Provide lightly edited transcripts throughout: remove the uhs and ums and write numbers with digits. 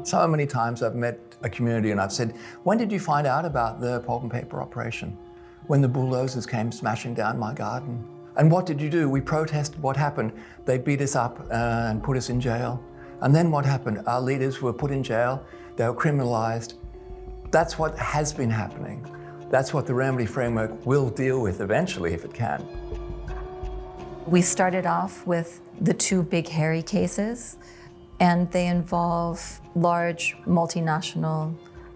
So many times I've met a community and I've said, when did you find out about the pulp and paper operation? When the bulldozers came smashing down my garden. And what did you do? We protested. What happened? They beat us up and put us in jail. And then what happened? Our leaders were put in jail. They were criminalized. That's what has been happening. That's what the Remedy Framework will deal with eventually, if it can. We started off with the two big hairy cases, and they involve large multinational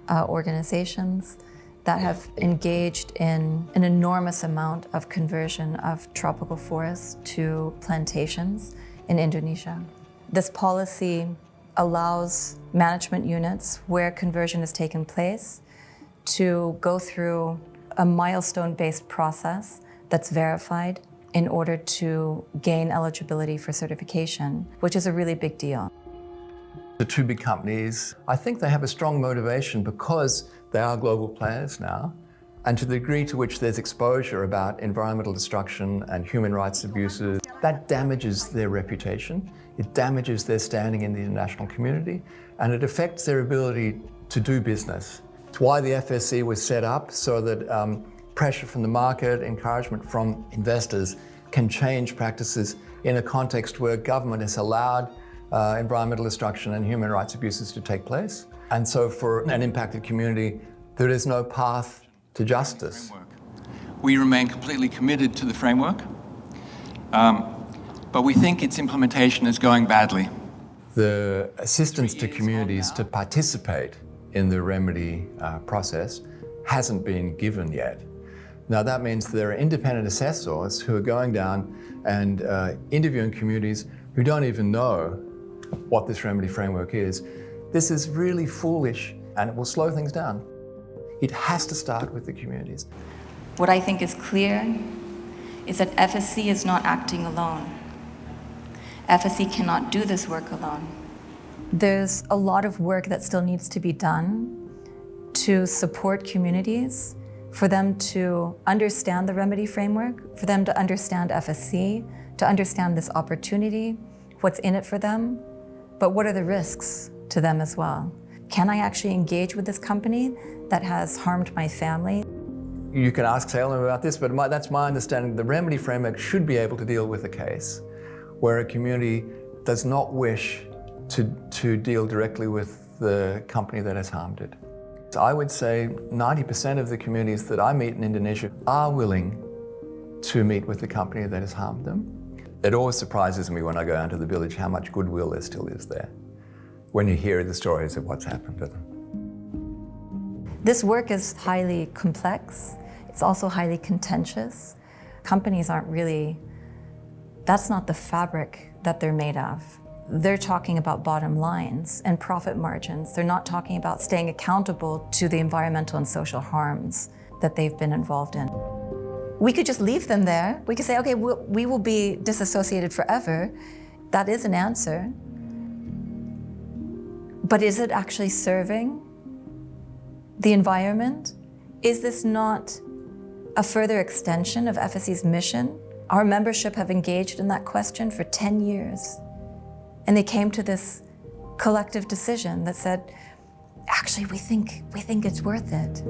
organizations that have engaged in an enormous amount of conversion of tropical forests to plantations in Indonesia. This policy allows management units where conversion has taken place to go through a milestone-based process that's verified in order to gain eligibility for certification, which is a really big deal. The two big companies, I think they have a strong motivation because they are global players now, and to the degree to which there's exposure about environmental destruction and human rights abuses, that damages their reputation, it damages their standing in the international community, and it affects their ability to do business. It's why the FSC was set up, so that pressure from the market, encouragement from investors can change practices in a context where government has allowed environmental destruction and human rights abuses to take place. And so for an impacted community, there is no path to justice. We remain completely committed to the framework, but we think its implementation is going badly. The assistance to communities to participate in the remedy process hasn't been given yet. Now that means there are independent assessors who are going down and interviewing communities who don't even know what this remedy framework is. This is really foolish and it will slow things down. It has to start with the communities. What I think is clear is that FSC is not acting alone. FSC cannot do this work alone. There's a lot of work that still needs to be done to support communities, for them to understand the remedy framework, for them to understand FSC, to understand this opportunity, what's in it for them, but what are the risks to them as well? Can I actually engage with this company that has harmed my family? You can ask Salem about this, but that's my understanding. The remedy framework should be able to deal with a case where a community does not wish to deal directly with the company that has harmed it. So I would say 90% of the communities that I meet in Indonesia are willing to meet with the company that has harmed them. It always surprises me when I go down to the village how much goodwill there still is there, when you hear the stories of what's happened to them. This work is highly complex. It's also highly contentious. Companies aren't really, that's not the fabric that they're made of. They're talking about bottom lines and profit margins. They're not talking about staying accountable to the environmental and social harms that they've been involved in. We could just leave them there. We could say, okay, we will be disassociated forever. That is an answer. But is it actually serving the environment? Is this not a further extension of FSC's mission? Our membership have engaged in that question for 10 years. And they came to this collective decision that said, actually, we think it's worth it.